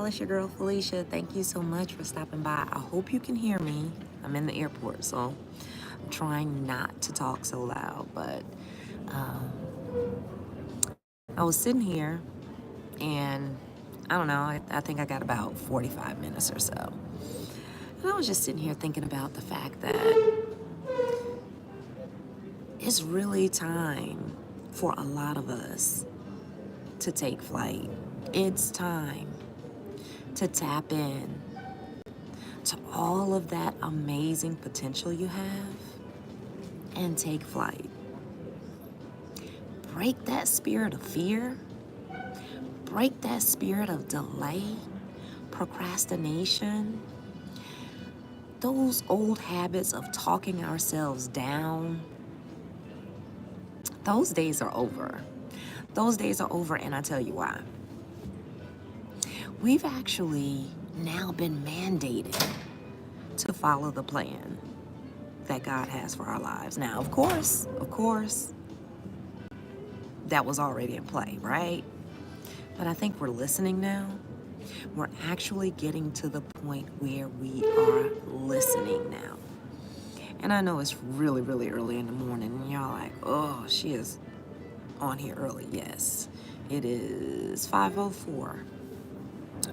it's your girl Felicia. Thank you so much for stopping by. I hope you can hear me. I'm in the airport, so I'm trying not to talk so loud, but um, I was sitting here and I don't know, I think I got about 45 minutes or so. And I was just sitting here thinking about the fact that it's really time for a lot of us to take flight. It's time to tap in to all of that amazing potential you have and take flight. Break that spirit of fear, break that spirit of delay, procrastination, those old habits of talking ourselves down. Those days are over. Those days are over, and I tell you why. We've actually now been mandated to follow the plan that God has for our lives. Now, of course, that was already in play, right? But I think we're listening now. We're actually getting to the point where we are listening now. And I know it's really, really early in the morning, and y'all like, oh, she is on here early. Yes, it is 5:04,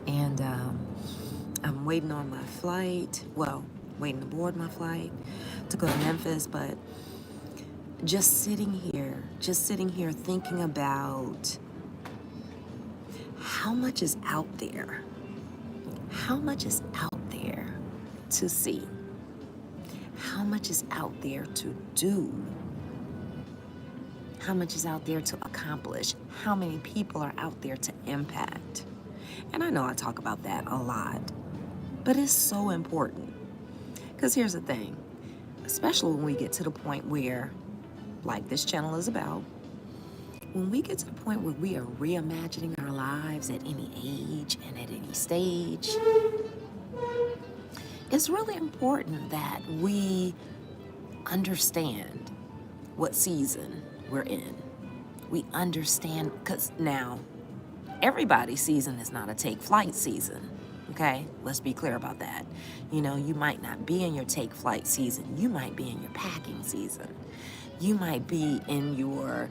and I'm waiting on my flight. Well, waiting to board my flight to go to Memphis, but just sitting here thinking about how much is out there. How much is out there to see? How much is out there to do? How much is out there to accomplish? How many people are out there to impact? And I know I talk about that a lot, but it's so important. Because here's the thing, especially when we get to the point where, like this channel is about, when we get to the point where we are reimagining our lives at any age and at any stage, it's really important that we understand what season we're in. We understand, because now everybody's season is not a take flight season. Okay, let's be clear about that. You know, you might not be in your take flight season. You might be in your packing season. You might be in your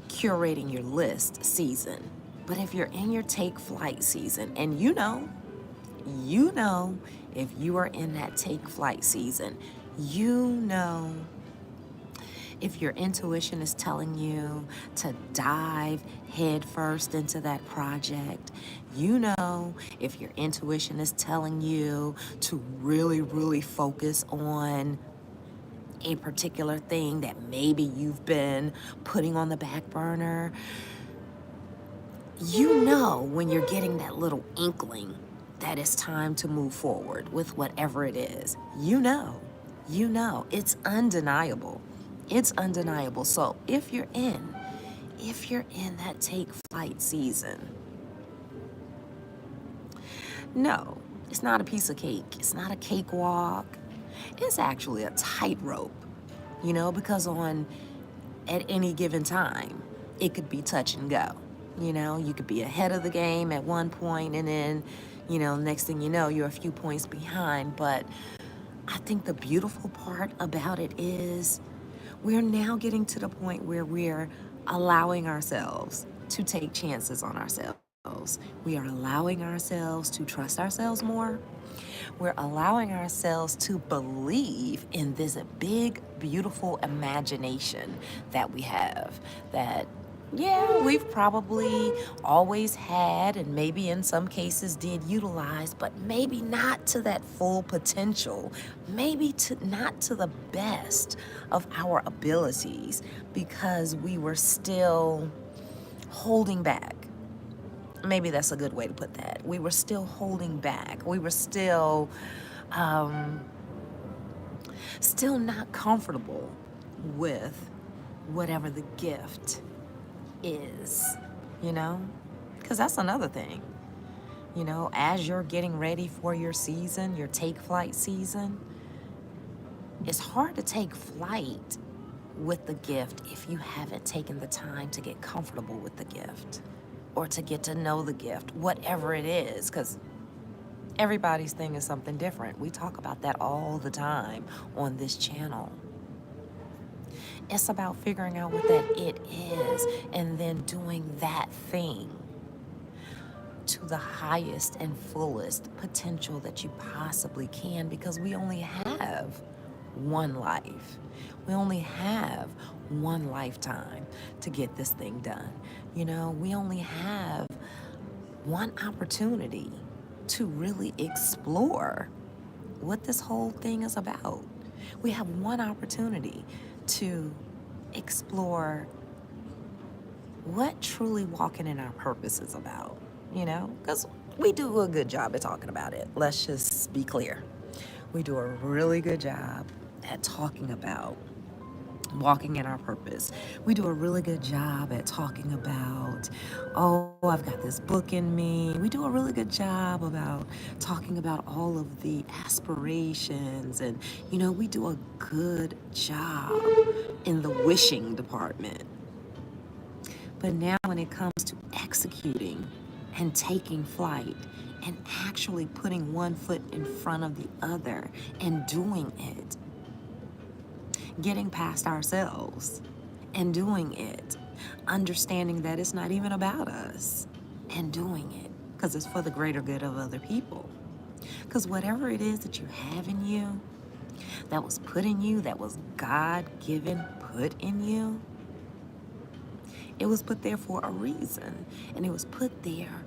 curating your list season. But if you're in your take flight season, and you know, if you are in that take flight season, you know, if your intuition is telling you to dive headfirst into that project, you know, if your intuition is telling you to really, really focus on a particular thing that maybe you've been putting on the back burner, you know when you're getting that little inkling that it's time to move forward with whatever it is. You know, it's undeniable. It's undeniable. So if you're in that take flight season, no, it's not a piece of cake. It's not a cakewalk. It's actually a tightrope, you know, because at any given time, it could be touch and go. You know, you could be ahead of the game at one point, and then, you know, next thing you know, you're a few points behind. But I think the beautiful part about it is we're now getting to the point where we're allowing ourselves to take chances on ourselves. We are allowing ourselves to trust ourselves more. We're allowing ourselves to believe in this big, beautiful imagination that we have, that, yeah, we've probably always had and maybe in some cases did utilize, but maybe not to that full potential, maybe not to the best of our abilities, because we were still holding back. Maybe that's a good way to put that. We were still holding back. We were still not comfortable with whatever the gift is, you know? Because that's another thing. You know, as you're getting ready for your season, your take flight season, it's hard to take flight with the gift if you haven't taken the time to get comfortable with the gift. or to get to know the gift, whatever it is, because everybody's thing is something different. We talk about that all the time on this channel. It's about figuring out what that it is and then doing that thing to the highest and fullest potential that you possibly can, because we only have one life. We only have one lifetime to get this thing done. You know, we only have one opportunity to really explore what this whole thing is about. We have one opportunity to explore what truly walking in our purpose is about, you know? Because we do a good job at talking about it. Let's just be clear. We do a really good job at talking about walking in our purpose. We do a really good job at talking about, oh, I've got this book in me. We do a really good job about talking about all of the aspirations. And, you know, we do a good job in the wishing department. But now when it comes to executing and taking flight and actually putting one foot in front of the other and doing it, getting past ourselves and doing it, understanding that it's not even about us, and doing it because it's for the greater good of other people. Because whatever it is that you have in you, that was put in you, that was God-given, put in you, it was put there for a reason, and it was put there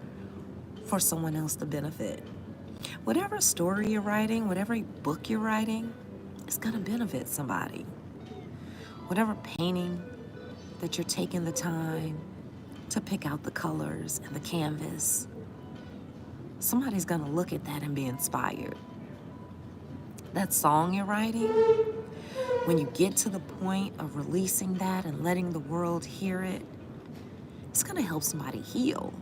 for someone else to benefit. Whatever story you're writing, whatever book you're writing, it's gonna benefit somebody. Whatever painting that you're taking the time to pick out the colors and the canvas, somebody's gonna look at that and be inspired. That song you're writing, when you get to the point of releasing that and letting the world hear it, it's gonna help somebody heal.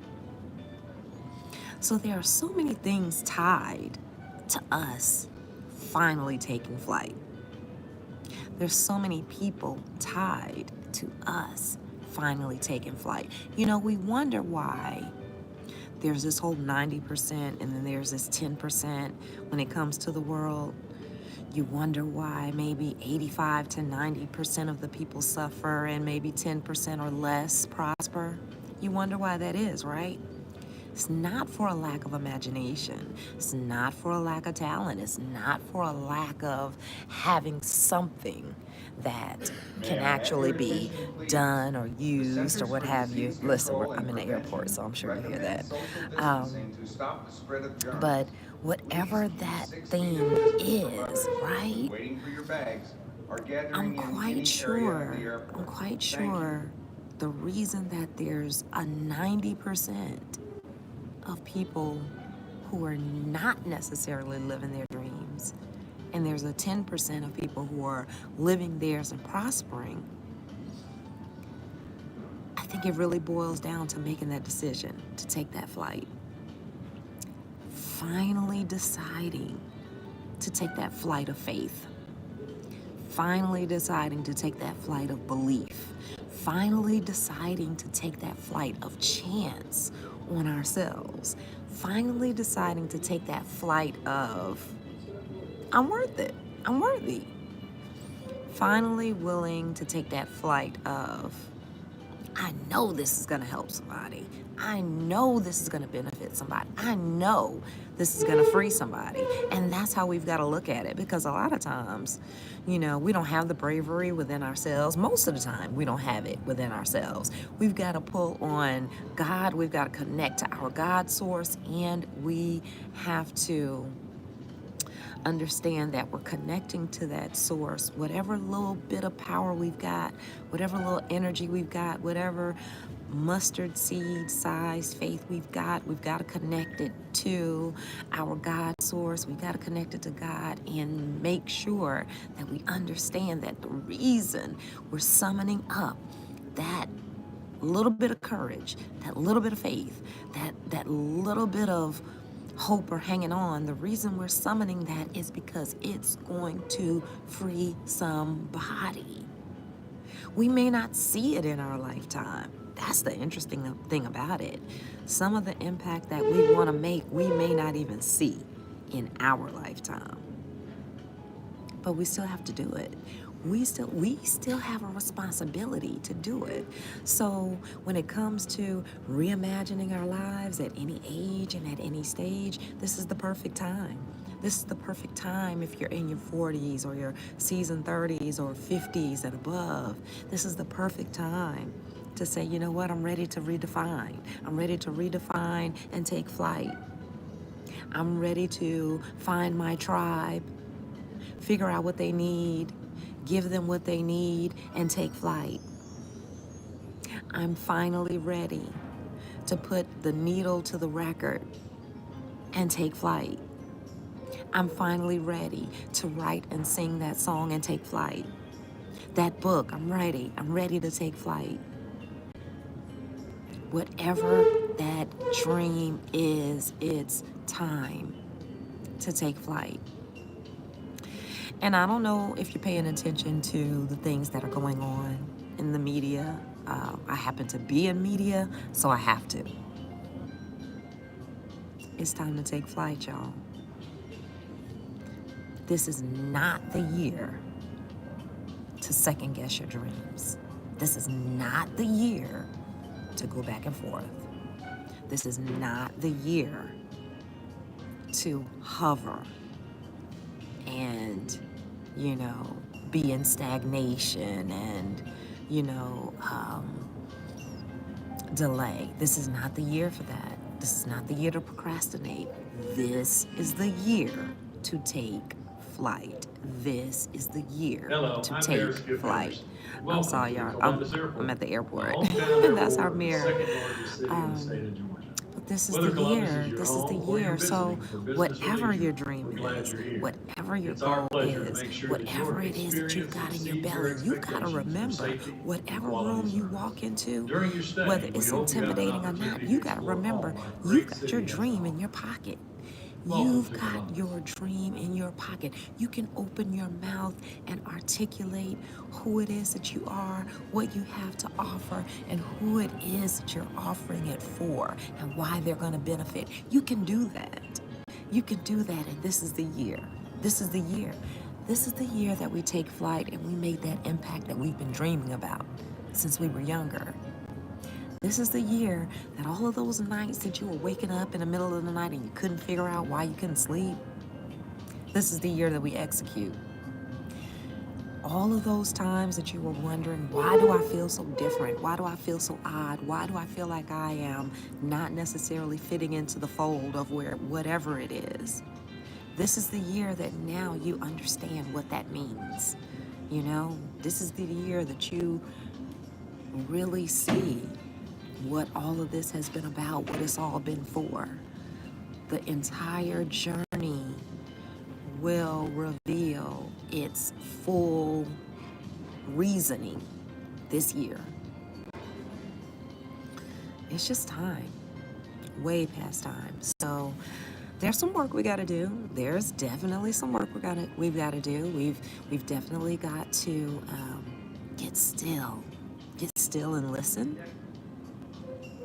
So there are so many things tied to us finally taking flight. There's so many people tied to us finally taking flight. You know, we wonder why there's this whole 90% and then there's this 10% when it comes to the world. You wonder why maybe 85 to 90% of the people suffer and maybe 10% or less prosper. You wonder why that is, right? It's not for a lack of imagination. It's not for a lack of talent. It's not for a lack of having something that can actually be done or used or what have you. Listen, I'm in the airport, so I'm sure you hear that. But whatever that thing is, right? I'm quite sure the reason that there's a 90% of people who are not necessarily living their dreams, and there's a 10% of people who are living theirs and prospering, I think it really boils down to making that decision to take that flight. Finally deciding to take that flight of faith. Finally deciding to take that flight of belief. Finally deciding to take that flight of chance on ourselves. Finally deciding to take that flight of, I'm worth it, I'm worthy. Finally willing to take that flight of, I know this is gonna help somebody. I know this is gonna benefit somebody. I know this is gonna free somebody. And that's how we've gotta look at it, because a lot of times, you know, we don't have the bravery within ourselves. Most of the time, we don't have it within ourselves. We've gotta pull on God, we've gotta connect to our God source, and we have to understand that we're connecting to that source. Whatever little bit of power we've got, whatever little energy we've got, whatever mustard seed size faith we've got to connect it to our God source. We've got to connect it to God and make sure that we understand that the reason we're summoning up that little bit of courage, that little bit of faith, that little bit of hope or hanging on, the reason we're summoning that is because it's going to free somebody. We may not see it in our lifetime, That's the interesting thing about it. Some of the impact that we want to make, we may not even see in our lifetime. But we still have to do it. We still have a responsibility to do it. So when it comes to reimagining our lives at any age and at any stage, this is the perfect time. This is the perfect time if you're in your 40s or your seasoned 30s or 50s and above. This is the perfect time to say, you know what, I'm ready to redefine. I'm ready to redefine and take flight. I'm ready to find my tribe, figure out what they need, give them what they need, and take flight. I'm finally ready to put the needle to the record and take flight. I'm finally ready to write and sing that song and take flight. That book, I'm ready. I'm ready to take flight. Whatever that dream is, it's time to take flight. And I don't know if you're paying attention to the things that are going on in the media. I happen to be in media, so I have to. It's time to take flight, y'all. This is not the year to second guess your dreams. This is not the year to go back and forth. This is not the year to hover and, be in stagnation and, delay. This is not the year for that. This is not the year to procrastinate. This is the year to take flight. This is the year to take flight. I'm sorry, y'all. I'm at the airport. That's our mayor. But this is the year. This is the year. So whatever your dream is, whatever your goal is, whatever it is that you've got in your belly, you've got to remember, whatever room you walk into, whether it's intimidating or not, you got to remember, you've got your dream in your pocket. You've got your dream in your pocket. You can open your mouth and articulate who it is that you are, what you have to offer, and who it is that you're offering it for, and why they're going to benefit. You can do that. You can do that, and this is the year. This is the year. This is the year that we take flight and we make that impact that we've been dreaming about since we were younger. This is the year that all of those nights that you were waking up in the middle of the night and you couldn't figure out why you couldn't sleep, this is the year that we execute. All of those times that you were wondering, why do I feel so different? Why do I feel so odd? Why do I feel like I am not necessarily fitting into the fold of whatever it is? This is the year that now you understand what that means. This is the year that you really see what all of this has been about, what it's all been for. The entire journey will reveal its full reasoning this year. It's just time, way past time. So there's some work we got to do. There's definitely some work we've got to do. We've definitely got to get still and listen.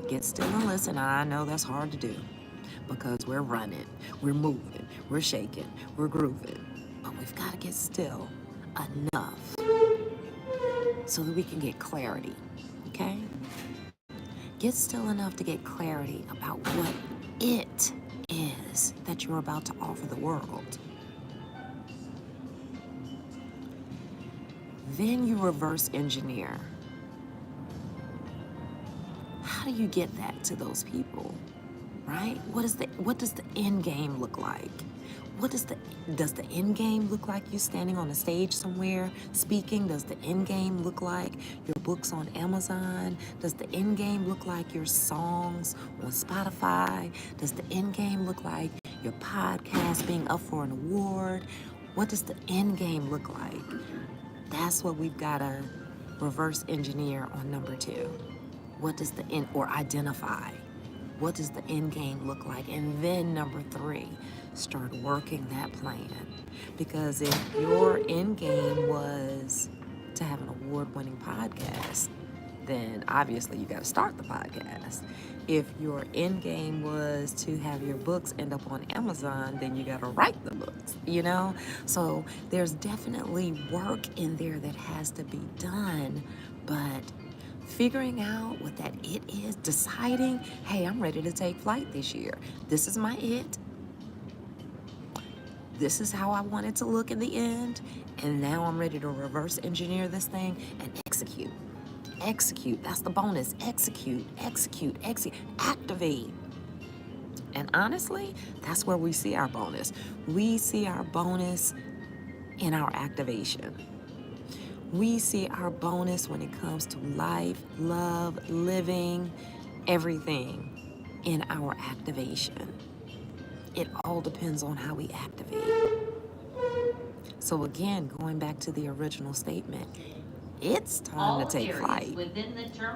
Get still and listen. I know that's hard to do because we're running, we're moving, we're shaking, we're grooving. But we've got to get still enough so that we can get clarity, okay? Get still enough to get clarity about what it is that you're about to offer the world. Then you reverse engineer. How do you get that to those people, right? What does the end game look like? Does the end game look like you standing on a stage somewhere speaking? Does the end game look like your books on Amazon? Does the end game look like your songs on Spotify? Does the end game look like your podcast being up for an award? What does the end game look like? That's what we've got to reverse engineer on number 2. What does the end, or identify, what does the end game look like? And then number 3, start working that plan. Because if your end game was to have an award-winning podcast, then obviously you got to start the podcast. If your end game was to have your books end up on Amazon, then you got to write the books, you know? So there's definitely work in there that has to be done, but figuring out what that it is, deciding, hey, I'm ready to take flight this year. This is my it. This is how I want it to look in the end. And now I'm ready to reverse engineer this thing and execute. Execute. That's the bonus. Execute, execute, execute. Activate. And honestly, that's where we see our bonus. We see our bonus in our activation. We see our bonus when it comes to life, love, living, everything in our activation. It all depends on how we activate. So again, going back to the original statement, it's time to take flight.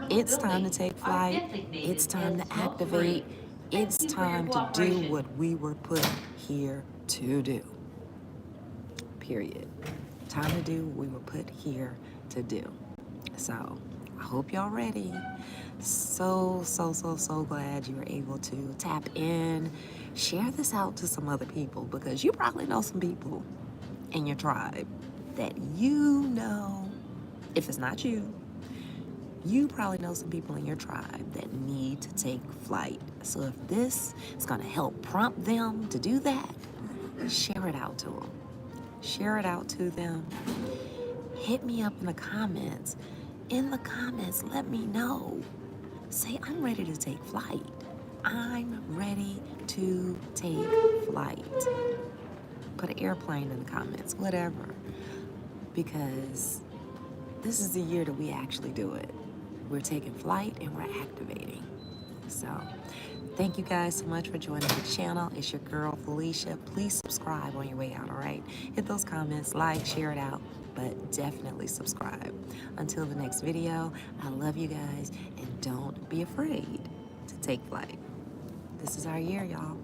It's time to take flight. It's time to activate. It's time to do what we were put here to do. Period. Time to do what we were put here to do. So I hope y'all ready. So glad you were able to tap in. Share this out to some other people, because you probably know some people in your tribe that you know, if it's not you, you probably know some people in your tribe that need to take flight. So if this is going to help prompt them to do that, share it out to them. Share it out to them. Hit me up in the comments. In the comments, let me know. Say, I'm ready to take flight. I'm ready to take flight. Put an airplane in the comments, whatever. Because this is the year that we actually do it. We're taking flight and we're activating. So thank you guys so much for joining the channel. It's your girl, Felicia. Please subscribe on your way out, all right? Hit those comments, like, share it out, but definitely subscribe. Until the next video, I love you guys, and don't be afraid to take flight. This is our year, y'all.